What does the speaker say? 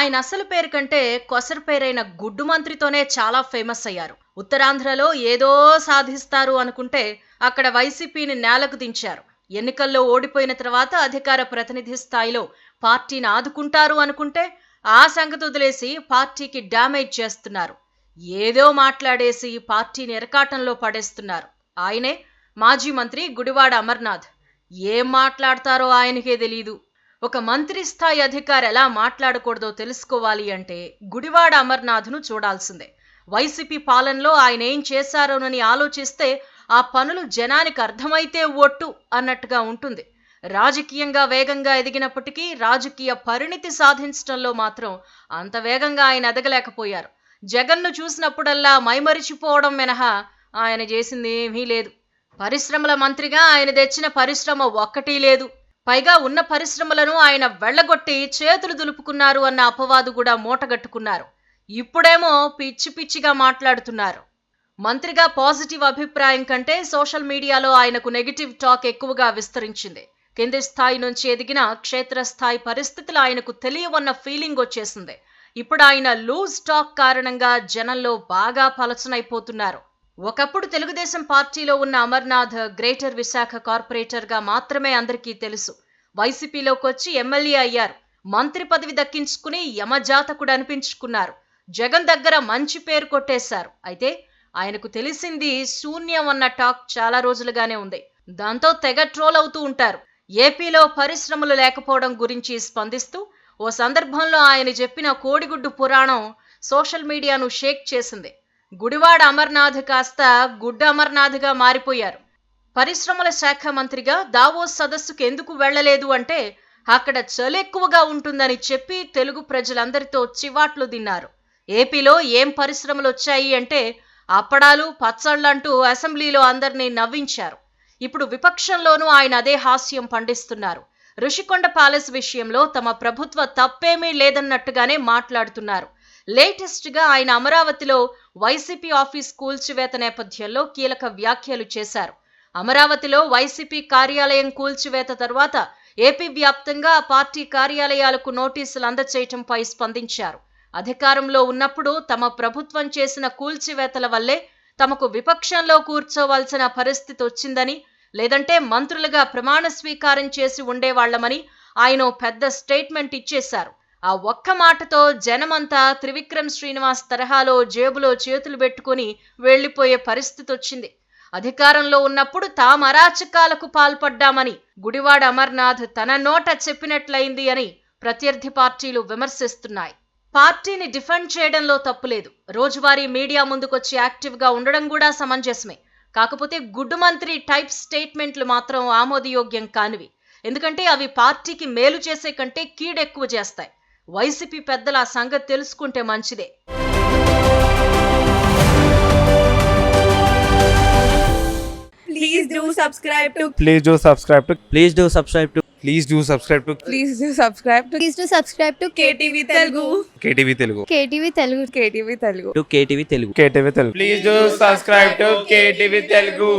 ఆయన అసలు పేరు కంటే కొసరు పేరైన గుడ్డు మంత్రితోనే చాలా ఫేమస్ అయ్యారు. ఉత్తరాంధ్రలో ఏదో సాధిస్తారు అనుకుంటే అక్కడ వైసీపీని నేలకు దించారు. ఎన్నికల్లో ఓడిపోయిన తర్వాత అధికార ప్రతినిధి స్థాయిలో పార్టీని ఆదుకుంటారు అనుకుంటే ఆ సంగతి వదిలేసి పార్టీకి డ్యామేజ్ చేస్తున్నారు. ఏదో మాట్లాడేసి పార్టీని ఇరకాటంలో పడేస్తున్నారు. ఆయనే మాజీ మంత్రి గుడివాడ అమర్నాథ్. ఏం మాట్లాడతారో ఆయనకే తెలీదు. ఒక మంత్రి స్థాయి అధికారి ఎలా మాట్లాడకూడదో తెలుసుకోవాలి అంటే గుడివాడ అమర్నాథ్ను చూడాల్సిందే. వైసీపీ పాలనలో ఆయన ఏం చేశారోనని ఆలోచిస్తే ఆ పనులు జనానికి అర్థమైతే ఒట్టు అన్నట్టుగా ఉంటుంది. రాజకీయంగా వేగంగా ఎదిగినప్పటికీ రాజకీయ పరిణితి సాధించడంలో మాత్రం అంత వేగంగా ఆయన ఎదగలేకపోయారు. జగన్ను చూసినప్పుడల్లా మైమరిచిపోవడం మినహా ఆయన చేసింది ఏమీ లేదు. పరిశ్రమల మంత్రిగా ఆయన తెచ్చిన పరిశ్రమ ఒక్కటీ లేదు. పైగా ఉన్న పరిశ్రమలను ఆయన వెళ్లగొట్టి చేతులు దులుపుకున్నారు అన్న అపవాదు కూడా మూటగట్టుకున్నారు. ఇప్పుడేమో పిచ్చి పిచ్చిగా మాట్లాడుతున్నారు. మంత్రిగా పాజిటివ్ అభిప్రాయం కంటే సోషల్ మీడియాలో ఆయనకు నెగిటివ్ టాక్ ఎక్కువగా విస్తరించింది. కింది స్థాయి నుంచి ఎదిగిన క్షేత్రస్థాయి పరిస్థితులు ఆయనకు తెలియవన్న ఫీలింగ్ వచ్చేసింది. ఇప్పుడు ఆయన లూజ్ టాక్ కారణంగా జనంలో బాగా పలచనైపోతున్నారు. ఒకప్పుడు తెలుగుదేశం పార్టీలో ఉన్న అమర్నాథ్ గ్రేటర్ విశాఖ కార్పొరేటర్గా మాత్రమే అందరికీ తెలుసు. వైసీపీలోకి వచ్చి ఎమ్మెల్యే అయ్యారు. మంత్రి పదవి దక్కించుకుని యమజాతకుడు అనిపించుకున్నారు. జగన్ దగ్గర మంచి పేరు కొట్టేశారు. అయితే ఆయనకు తెలిసింది శూన్యం అన్న టాక్ చాలా రోజులుగానే ఉంది. దాంతో తెగ ట్రోల్ అవుతూ ఉంటారు. ఏపీలో పరిశ్రమలు లేకపోవడం గురించి స్పందిస్తూ ఓ సందర్భంలో ఆయన చెప్పిన కోడిగుడ్డు పురాణం సోషల్ మీడియాను షేక్ చేసింది. గుడివాడ అమర్నాథ్ కాస్త గుడ్డ అమర్నాథ్గా మారిపోయారు. పరిశ్రమల శాఖ మంత్రిగా దావోస్ సదస్సుకు ఎందుకు వెళ్లలేదు అంటే అక్కడ చలి ఎక్కువగా ఉంటుందని చెప్పి తెలుగు ప్రజలందరితో చివాట్లు తిన్నారు. ఏపీలో ఏం పరిశ్రమలు వచ్చాయి అంటే అప్పడాలు పచ్చళ్ళంటూ అసెంబ్లీలో అందరినీ నవ్వించారు. ఇప్పుడు విపక్షంలోనూ ఆయన అదే హాస్యం పండిస్తున్నారు. ఋషికొండ ప్యాలెస్ విషయంలో తమ ప్రభుత్వ తప్పేమీ లేదన్నట్టుగానే మాట్లాడుతున్నారు. లేటెస్ట్ గా ఆయన అమరావతిలో వైసీపీ ఆఫీస్ కూల్చివేత నేపథ్యంలో కీలక వ్యాఖ్యలు చేశారు. అమరావతిలో వైసీపీ కార్యాలయం కూల్చివేత తర్వాత ఏపీ వ్యాప్తంగా పార్టీ కార్యాలయాలకు నోటీసులు అందజేయటంపై స్పందించారు. అధికారంలో ఉన్నప్పుడు తమ ప్రభుత్వం చేసిన కూల్చివేతల వల్లే తమకు విపక్షంలో కూర్చోవాల్సిన పరిస్థితి వచ్చిందని, లేదంటే మంత్రులుగా ప్రమాణ స్వీకారం చేసి ఉండేవాళ్లమని ఆయన పెద్ద స్టేట్మెంట్ ఇచ్చేశారు. ఆ ఒక్క మాటతో జనమంతా త్రివిక్రమ్ శ్రీనివాస్ తరహాలో జేబులో చేతులు పెట్టుకుని వెళ్లిపోయే పరిస్థితి వచ్చింది. అధికారంలో ఉన్నప్పుడు తాము అరాచకాలకు పాల్పడ్డామని గుడివాడ అమర్నాథ్ తన నోట చెప్పినట్లయింది అని ప్రత్యర్థి పార్టీలు విమర్శిస్తున్నాయి. పార్టీని డిఫెండ్ చేయడంలో తప్పులేదు. రోజువారీ మీడియా ముందుకొచ్చి యాక్టివ్గా ఉండడం కూడా సమంజసమే. కాకపోతే గుడ్డు మంత్రి టైప్ స్టేట్మెంట్లు మాత్రం ఆమోదయోగ్యం కానివి. ఎందుకంటే అవి పార్టీకి మేలు చేసే కంటే కీడెక్కువ చేస్తాయి. వైసీపీ పెద్దల ఆ సంగతి తెలుసుకుంటే మంచిదే. Please do subscribe to. Please do subscribe to. Please do subscribe to. Please do subscribe to. Please do subscribe to. Please do subscribe to KTV Telugu. KTV Telugu. KTV Telugu. KTV Telugu. To KTV Telugu. KTV Telugu. Please do subscribe to KTV Telugu.